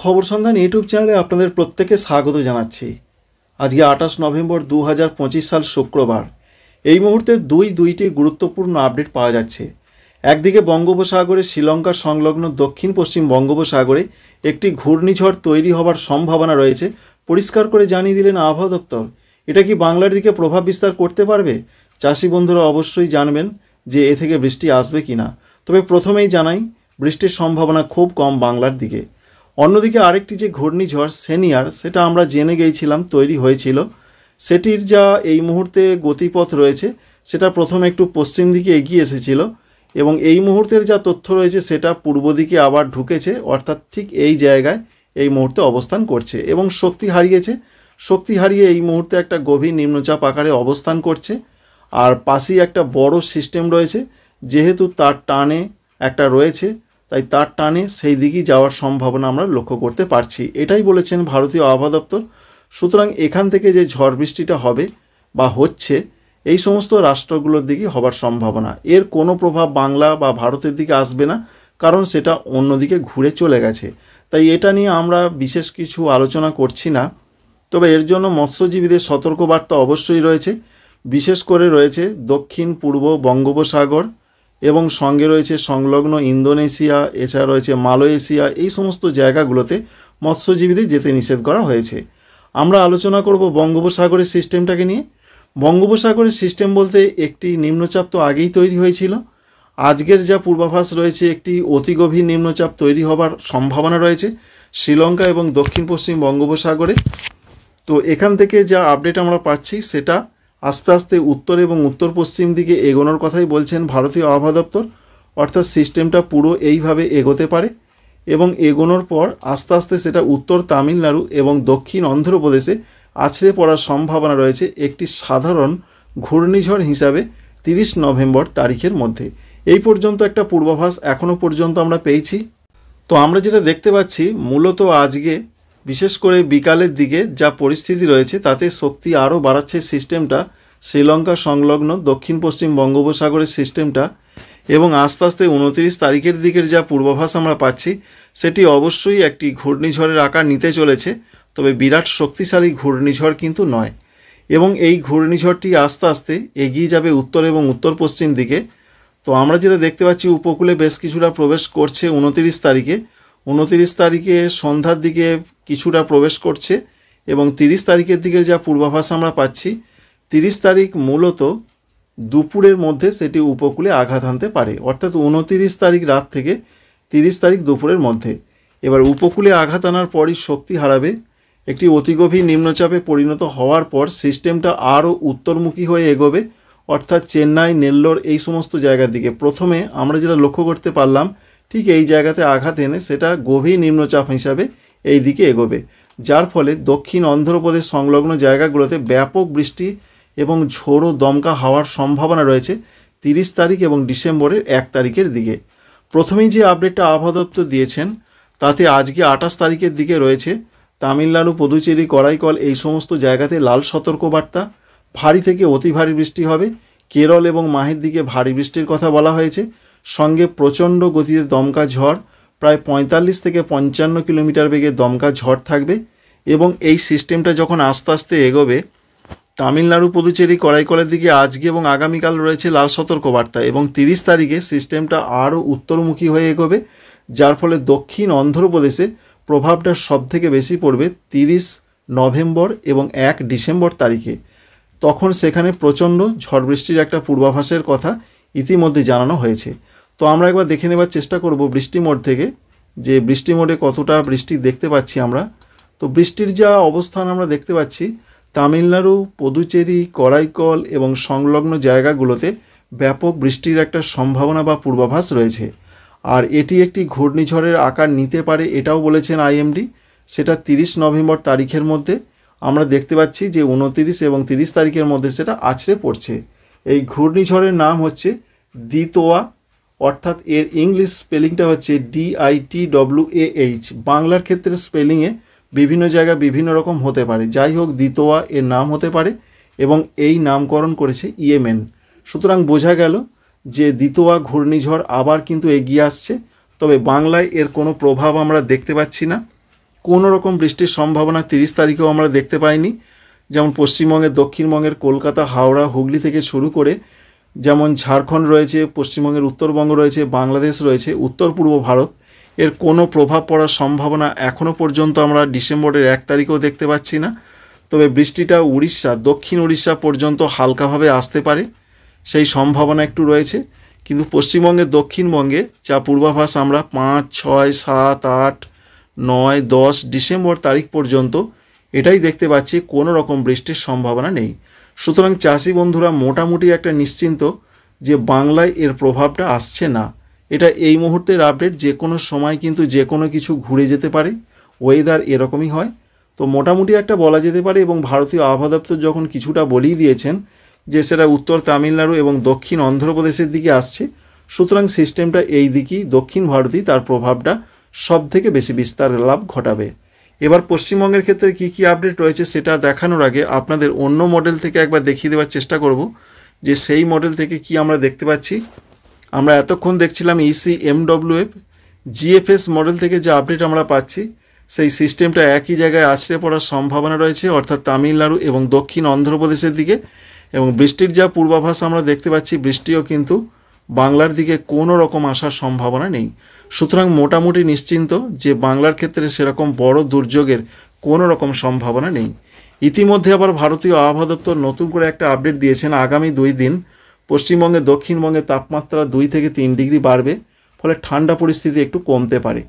খবর সন্ধান ইউটিউব চ্যানেলে আপনাদের প্রত্যেককে স্বাগত জানাচ্ছি। আজকে 28 নভেম্বর 2025 সাল শুক্রবার। এই মুহূর্তে দুইটি গুরুত্বপূর্ণ আপডেট পাওয়া যাচ্ছে। একদিকে বঙ্গোপসাগরে শ্রীলঙ্কার সংলগ্ন দক্ষিণ পশ্চিম বঙ্গোপসাগরে একটি ঘূর্ণিঝড় তৈরি হবার সম্ভাবনা রয়েছে, পরিষ্কার করে জানিয়ে দিলেন আবহাওয়া দপ্তর। এটা কি বাংলার দিকে প্রভাব বিস্তার করতে পারবে? চাষি বন্ধুরা অবশ্যই জানবেন যে এ থেকে বৃষ্টি আসবে কিনা। তবে প্রথমেই জানাই, বৃষ্টির সম্ভাবনা খুব কম বাংলার দিকে। অন্যদিকে আরেকটি যে ঘূর্ণিঝড় সেনিয়ার, সেটা আমরা জেনে গিয়েছিলাম তৈরি হয়েছিল। সেটির যা এই মুহূর্তে গতিপথ রয়েছে, সেটা প্রথমে একটু পশ্চিম দিকে এগিয়ে এসেছিল এবং এই মুহূর্তের যা তথ্য রয়েছে সেটা পূর্ব দিকে আবার ঢুকেছে, অর্থাৎ ঠিক এই জায়গায় এই মুহূর্তে অবস্থান করছে এবং শক্তি হারিয়ে এই মুহূর্তে একটা গভীর নিম্নচাপ আকারে অবস্থান করছে। আর পাশেই একটা বড় সিস্টেম রয়েছে, যেহেতু তার টানে একটা রয়েছে, তাই তার টানে সেই দিকেই যাওয়ার সম্ভাবনা আমরা লক্ষ্য করতে পারছি। এটাই বলেছেন ভারতীয় আবহাওয়া দপ্তর। সুতরাং এখান থেকে যে ঝড় বৃষ্টিটা হবে বা হচ্ছে, এই সমস্ত রাষ্ট্রগুলোর দিকে হবার সম্ভাবনা। এর কোনো প্রভাব বাংলা বা ভারতের দিকে আসবে না, কারণ সেটা অন্যদিকে ঘুরে চলে গেছে। তাই এটা নিয়ে আমরা বিশেষ কিছু আলোচনা করছি না। তবে এর জন্য মৎস্যজীবীদের সতর্কবার্তা অবশ্যই রয়েছে। বিশেষ করে রয়েছে দক্ষিণ পূর্ব বঙ্গোপসাগর এবং সঙ্গে রয়েছে সংলগ্ন ইন্দোনেশিয়া, এছাড়া রয়েছে মালয়েশিয়া। এই সমস্ত জায়গাগুলোতে মৎস্যজীবীদের যেতে নিষেধ করা হয়েছে। আমরা আলোচনা করব বঙ্গোপসাগরের সিস্টেমটাকে নিয়ে। বঙ্গোপসাগরের সিস্টেম বলতে একটি নিম্নচাপ তো আগেই তৈরি হয়েছিল। আজকের যা পূর্বাভাস রয়েছে, একটি অতি গভীর নিম্নচাপ তৈরি হবার সম্ভাবনা রয়েছে শ্রীলঙ্কা এবং দক্ষিণ পশ্চিম বঙ্গোপসাগরে। তো এখান থেকে যা আপডেট আমরা পাচ্ছি, সেটা আস্তে আস্তে উত্তর এবং উত্তর পশ্চিম দিকে এগোনোর কথাই বলছেন ভারতীয় আবহাওয়া দপ্তর। অর্থাৎ সিস্টেমটা পুরো এইভাবে এগোতে পারে এবং এগোনোর পর আস্তে আস্তে সেটা উত্তর তামিলনাড়ু এবং দক্ষিণ অন্ধ্রপ্রদেশে আছড়ে পড়ার সম্ভাবনা রয়েছে একটি সাধারণ ঘূর্ণিঝড় হিসাবে 30 নভেম্বর তারিখের মধ্যে। এই পর্যন্ত একটা পূর্বাভাস এখনও পর্যন্ত আমরা পেয়েছি। তো আমরা যেটা দেখতে পাচ্ছি, মূলত আজকে বিশেষ করে বিকালের দিকে যা পরিস্থিতি রয়েছে, তাতে শক্তি আরও বাড়াচ্ছে সিস্টেমটা, শ্রীলঙ্কা সংলগ্ন দক্ষিণ পশ্চিম বঙ্গোপসাগরের সিস্টেমটা। এবং আস্তে আস্তে 29 তারিখের দিকের যা পূর্বাভাস আমরা পাচ্ছি, সেটি অবশ্যই একটি ঘূর্ণিঝড়ের আকার নিতে চলেছে। তবে বিরাট শক্তিশালী ঘূর্ণিঝড় কিন্তু নয়। এবং এই ঘূর্ণিঝড়টি আস্তে আস্তে এগিয়ে যাবে উত্তর এবং উত্তর পশ্চিম দিকে। তো আমরা যেটা দেখতে পাচ্ছি, উপকূলে বেশ কিছুটা প্রবেশ করছে 29 তারিখে। 29 তারিখে সন্ধ্যার দিকে কিছুটা প্রবেশ করছে এবং 30 তারিখের দিকে যা পূর্বাভাস আমরা পাচ্ছি, 30 তারিখ মূলত দুপুরের মধ্যে সেটি উপকূলে আঘাত হানতে পারে। অর্থাৎ 29 তারিখ রাত থেকে 30 তারিখ দুপুরের মধ্যে। এবার উপকূলে আঘাত আনার পরই শক্তি হারাবে, একটি অতিগভীর নিম্নচাপে পরিণত হওয়ার পর সিস্টেমটা আরও উত্তরমুখী হয়ে এগোবে, অর্থাৎ চেন্নাই, নেল্লোর এই সমস্ত জায়গার দিকে। প্রথমে আমরা যেটা লক্ষ্য করতে পারলাম, ঠিক এই জায়গাতে আঘাত এনে সেটা গভীর নিম্নচাপ হিসাবে এই দিকে এগোবে, যার ফলে দক্ষিণ অন্ধ্রপ্রদেশ সংলগ্ন জায়গাগুলোতে ব্যাপক বৃষ্টি এবং ঝোড়ো দমকা হওয়ার সম্ভাবনা রয়েছে 30 তারিখ এবং ডিসেম্বরের 1 তারিখের দিকে। প্রথমেই যে আপডেটটা আবহাওয়া দপ্তর দিয়েছেন, তাতে আজকে 28 তারিখের দিকে রয়েছে তামিলনাড়ু, পুদুচেরি, করাইকল এই সমস্ত জায়গাতে লাল সতর্কবার্তা। ভারী থেকে অতি ভারী বৃষ্টি হবে। কেরল এবং মাহের দিকে ভারী বৃষ্টির কথা বলা হয়েছে। সঙ্গে প্রচণ্ড গতিতে দমকা ঝড়, প্রায় 45 থেকে 55 কিলোমিটার বেগে দমকা ঝড় থাকবে। এবং এই সিস্টেমটা যখন আস্তে আস্তে এগোবে, তামিলনাড়ু, পুদুচেরি, করাইকলের দিকে আজকে এবং আগামীকাল রয়েছে লাল সতর্কবার্তা এবং 30 তারিখে সিস্টেমটা আরও উত্তরমুখী হয়ে এগোবে, যার ফলে দক্ষিণ অন্ধ্রপ্রদেশে প্রভাবটা সবথেকে বেশি পড়বে 30 নভেম্বর এবং 1 ডিসেম্বর তারিখে। তখন সেখানে প্রচণ্ড ঝড় বৃষ্টির একটা পূর্বাভাসের কথা ইতিমধ্যে জানানো হয়েছে। তো আমরা একবার দেখে নেবার চেষ্টা করব বৃষ্টি মোড থেকে, যে বৃষ্টি মোডে কতটা বৃষ্টি দেখতে পাচ্ছি আমরা। তো বৃষ্টির যা অবস্থান আমরা দেখতে পাচ্ছি, তামিলনাড়ু, পুদুচেরি, করাইকল এবং সংলগ্ন জায়গাগুলোতে ব্যাপক বৃষ্টির একটা সম্ভাবনা বা পূর্বাভাস রয়েছে। আর এটি একটি ঘূর্ণিঝড়ের আকার নিতে পারে, এটাও বলেছেন আইএমডি। সেটা 30 নভেম্বর তারিখের মধ্যে আমরা দেখতে পাচ্ছি যে 29 এবং 30 তারিখের মধ্যে সেটা আছড়ে পড়ছে। এই ঘূর্ণিঝড়ের নাম হচ্ছে দিতোয়া, অর্থাৎ এর ইংলিশ স্পেলিংটা হচ্ছে DITWAH। বাংলার ক্ষেত্রে স্পেলিংয়ে বিভিন্ন জায়গায় বিভিন্ন রকম হতে পারে। যাই হোক, দিতোয়া এর নাম হতে পারে এবং এই নামকরণ করেছে ইয়েমেন। সুতরাং বোঝা গেল যে দিতোয়া ঘূর্ণিঝড় আবার কিন্তু এগিয়ে আসছে। তবে বাংলায় এর কোনো প্রভাব আমরা দেখতে পাচ্ছি না। কোনো রকম বৃষ্টির সম্ভাবনা 30 তারিখেও আমরা দেখতে পাইনি। যেমন পশ্চিমবঙ্গের, দক্ষিণবঙ্গের কলকাতা, হাওড়া, হুগলি থেকে শুরু করে যেমন ঝাড়খণ্ড রয়েছে, পশ্চিমবঙ্গের উত্তরবঙ্গ রয়েছে, বাংলাদেশ রয়েছে, উত্তর পূর্ব ভারত, এর কোনো প্রভাব পড়ার সম্ভাবনা এখনও পর্যন্ত আমরা ডিসেম্বরের 1 তারিখেও দেখতে পাচ্ছি না। তবে বৃষ্টিটা উড়িষ্যা, দক্ষিণ উড়িষ্যা পর্যন্ত হালকাভাবে আসতে পারে, সেই সম্ভাবনা একটু রয়েছে। কিন্তু পশ্চিমবঙ্গের, দক্ষিণবঙ্গে যা পূর্বাভাস আমরা 5, 6, 7, 8, 9, 10 ডিসেম্বর তারিখ পর্যন্ত এটাই দেখতে পাচ্ছি, কোনো রকম বৃষ্টির সম্ভাবনা নেই। সুতরাং চাষি বন্ধুরা মোটামুটি একটা নিশ্চিন্ত যে বাংলায় এর প্রভাবটা আসছে না। এটা এই মুহূর্তের আপডেট, যে কোনো সময় কিন্তু যে কোনো কিছু ঘুরে যেতে পারে, ওয়েদার এরকমই হয়। তো মোটামুটি একটা বলা যেতে পারে, এবং ভারতীয় আবহাওয়া দপ্তর যখন কিছুটা বলেই দিয়েছেন যে সেটা উত্তর তামিলনাড়ু এবং দক্ষিণ অন্ধ্রপ্রদেশের দিকে আসছে, সুতরাং সিস্টেমটা এই দিকেই, দক্ষিণ ভারতেই তার প্রভাবটা সব থেকে বেশি বিস্তার লাভ ঘটাবে। এবার পশ্চিমবঙ্গের ক্ষেত্রে কী কী আপডেট রয়েছে সেটা দেখানোর আগে আপনাদের অন্য মডেল থেকে একবার দেখিয়ে দেওয়ার চেষ্টা করব যে সেই মডেল থেকে কি আমরা দেখতে পাচ্ছি। আমরা এতক্ষণ দেখছিলাম ECMWF, GFS মডেল থেকে যে আপডেট আমরা পাচ্ছি সেই সিস্টেমটা একই জায়গায় আছড়ে পড়ার সম্ভাবনা রয়েছে, অর্থাৎ তামিলনাড়ু এবং দক্ষিণ অন্ধ্রপ্রদেশের দিকে। এবং বৃষ্টির যা পূর্বাভাস আমরা দেখতে পাচ্ছি, বৃষ্টিও কিন্তু বাংলার দিকে কোনো রকম আসার সম্ভাবনা নেই। সুতরাং মোটামুটি নিশ্চিন্ত যে বাংলার ক্ষেত্রে সেরকম বড় দুর্যোগের কোনো রকম সম্ভাবনা নেই। ইতিমধ্যে আবার ভারতীয় আবহাওয়া দপ্তর নতুন করে একটা আপডেট দিয়েছেন, আগামী 2 দিন পশ্চিমবঙ্গে, দক্ষিণবঙ্গে তাপমাত্রা 2 থেকে 3 ডিগ্রি বাড়বে, ফলে ঠান্ডা পরিস্থিতি একটু কমতে পারে।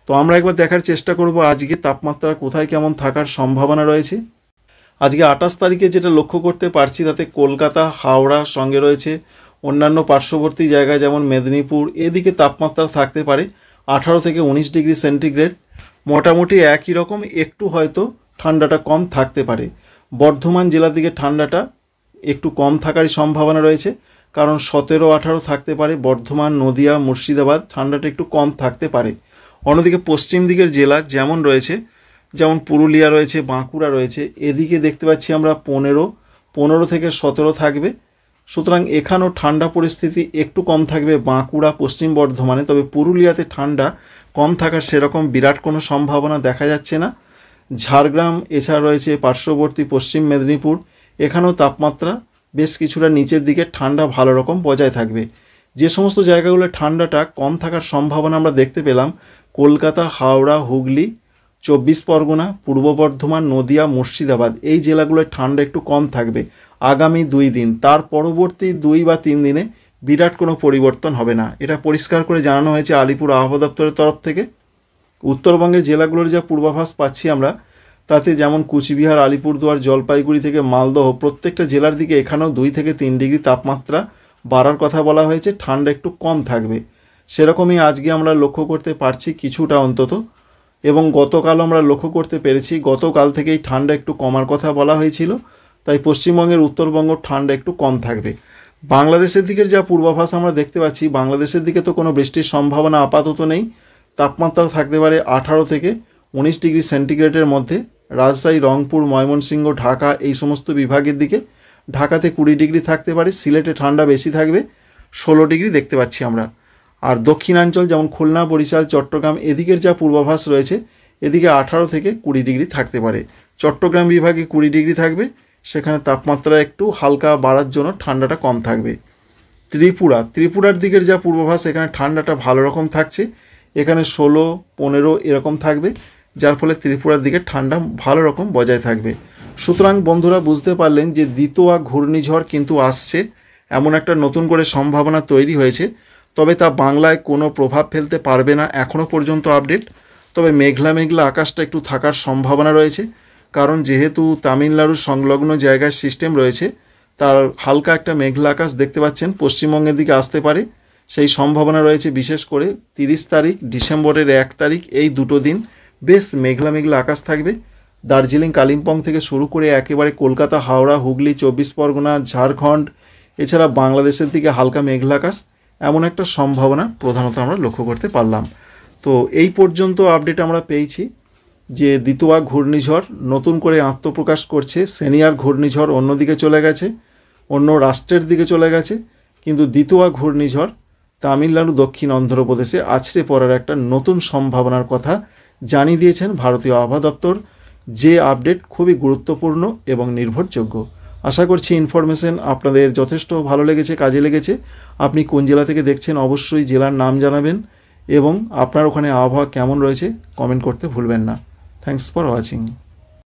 তো আমরা একবার দেখার চেষ্টা করব আজকে তাপমাত্রা কোথায় কেমন থাকার সম্ভাবনা রয়েছে। আজকে 28 তারিখে যেটা লক্ষ্য করতে পারছি, তাতে কলকাতা, হাওড়া, সঙ্গে রয়েছে অন্যান্য পার্শ্ববর্তী জায়গায় যেমন মেদিনীপুর, এদিকে তাপমাত্রা থাকতে পারে 18 থেকে 19 ডিগ্রি সেন্টিগ্রেড। মোটামুটি একই রকম, একটু হয়তো ঠান্ডাটা কম থাকতে পারে। বর্ধমান জেলার দিকে ঠান্ডাটা একটু কম থাকারই সম্ভাবনা রয়েছে, কারণ 17-18 থাকতে পারে। বর্ধমান, নদিয়া, মুর্শিদাবাদ ঠান্ডাটা একটু কম থাকতে পারে। অন্যদিকে পশ্চিম দিকের জেলা যেমন রয়েছে, যেমন পুরুলিয়া রয়েছে, বাঁকুড়া রয়েছে, এদিকে দেখতে পাচ্ছি আমরা 15 থেকে 17 থাকবে। সুতরাং এখানেও ঠান্ডা পরিস্থিতি একটু কম থাকবে বাঁকুড়া, পশ্চিম বর্ধমানে। তবে পুরুলিয়াতে ঠান্ডা কম থাকার সেরকম বিরাট কোনো সম্ভাবনা দেখা যাচ্ছে না। ঝাড়গ্রাম, এছাড়া রয়েছে পার্শ্ববর্তী পশ্চিম মেদিনীপুর, এখানেও তাপমাত্রা বেশ কিছুটা নিচের দিকে, ঠান্ডা ভালো রকম বজায় থাকবে। যে সমস্ত জায়গাগুলো ঠান্ডাটা কম থাকার সম্ভাবনা আমরা দেখতে পেলাম, কলকাতা, হাওড়া, হুগলি, 24 পরগনা, পূর্ব বর্ধমান, নদিয়া, মুর্শিদাবাদ, এই জেলাগুলোয় ঠান্ডা একটু কম থাকবে আগামী 2 দিন। তার পরবর্তী 2 বা 3 দিনে বিরাট কোনো পরিবর্তন হবে না, এটা পরিষ্কার করে জানানো হয়েছে আলিপুর আবহাওয়া দপ্তরের তরফ থেকে। উত্তরবঙ্গের জেলাগুলোর যা পূর্বাভাস পাচ্ছি আমরা, তাতে যেমন কুচবিহার, আলিপুরদুয়ার, জলপাইগুড়ি থেকে মালদহ, প্রত্যেকটা জেলার দিকে এখানেও 2 থেকে 3 ডিগ্রি তাপমাত্রা বাড়ার কথা বলা হয়েছে, ঠান্ডা একটু কম থাকবে। সেরকমই আজকে আমরা লক্ষ্য করতে পারছি কিছুটা অন্তত, এবং গতকাল আমরা লক্ষ্য করতে পেরেছি, গতকাল থেকেই ঠান্ডা একটু কমার কথা বলা হয়েছিল। তাই পশ্চিমবঙ্গের, উত্তরবঙ্গ ঠান্ডা একটু কম থাকবে। বাংলাদেশের দিকের যা পূর্বাভাস আমরা দেখতে পাচ্ছি, বাংলাদেশের দিকে তো কোনো বৃষ্টির সম্ভাবনা আপাতত নেই। তাপমাত্রা থাকতে পারে 18 থেকে 19 ডিগ্রি সেন্টিগ্রেডের মধ্যে। রাজশাহী, রংপুর, ময়মনসিংহ, ঢাকা, এই সমস্ত বিভাগের দিকে ঢাকাতে 20 ডিগ্রি থাকতে পারে। সিলেটে ঠান্ডা বেশি থাকবে, 16 ডিগ্রি দেখতে পাচ্ছি আমরা। আর দক্ষিণাঞ্চল যেমন খুলনা, বরিশাল, চট্টগ্রাম, এদিকের যা পূর্বাভাস রয়েছে, এদিকে 18 থেকে 20 ডিগ্রি থাকতে পারে। চট্টগ্রাম বিভাগে 20 ডিগ্রি থাকবে, সেখানে তাপমাত্রা একটু হালকা বাড়ার জন্য ঠান্ডাটা কম থাকবে। ত্রিপুরার দিকের যা পূর্বাভাস, এখানে ঠান্ডাটা ভালো রকম থাকছে, এখানে 16, 15 এরকম থাকবে, যার ফলে ত্রিপুরার দিকে ঠান্ডা ভালো রকম বজায় থাকবে। সুতরাং বন্ধুরা বুঝতে পারলেন যে দ্বিতীয় ঘূর্ণিঝড় কিন্তু আসছে, এমন একটা নতুন করে সম্ভাবনা তৈরি হয়েছে। তবে তা বাংলায় কোনো প্রভাব ফেলতে পারবে না এখনও পর্যন্ত আপডেট। তবে মেঘলা মেঘলা আকাশটা একটু থাকার সম্ভাবনা রয়েছে, কারণ যেহেতু তামিলনাড়ুর সংলগ্ন জায়গায় সিস্টেম রয়েছে, তার হালকা একটা মেঘলা আকাশ দেখতে পাচ্ছেন পশ্চিমবঙ্গের দিকে আসতে পারে, সেই সম্ভাবনা রয়েছে। বিশেষ করে 30 তারিখ, ডিসেম্বরের 1 তারিখ, এই 2 দিন বেশ মেঘলা মেঘলা আকাশ থাকবে। দার্জিলিং, কালিম্পং থেকে শুরু করে একেবারে কলকাতা, হাওড়া, হুগলি, 24 পরগনা, ঝাড়খণ্ড, এছাড়া বাংলাদেশের দিকে হালকা মেঘলা আকাশ, এমন একটা সম্ভাবনা প্রধানত আমরা লক্ষ্য করতে পারলাম। তো এই পর্যন্ত আপডেট আমরা পেয়েছি যে দ্বিতীয় ঘূর্ণিঝড় নতুন করে আত্মপ্রকাশ করছে। সিনিয়র ঘূর্ণিঝড় অন্যদিকে চলে গেছে, অন্য রাষ্ট্রের দিকে চলে গেছে, কিন্তু দ্বিতীয় ঘূর্ণিঝড় তামিলনাড়ু, দক্ষিণ অন্ধ্রপ্রদেশে আছড়ে পড়ার একটা নতুন সম্ভাবনার কথা জানিয়ে দিয়েছেন ভারতীয় আবহাওয়া দপ্তর, যে আপডেট খুবই গুরুত্বপূর্ণ এবং নির্ভরযোগ্য। আশা করছি ইনফরমেশন আপনাদের যথেষ্ট ভালো লেগেছে, কাজে লেগেছে। আপনি কোন জেলা থেকে দেখছেন অবশ্যই জেলার নাম জানাবেন এবং আপনার ওখানে আবহাওয়া কেমন রয়েছে কমেন্ট করতে ভুলবেন না। Thanks for watching.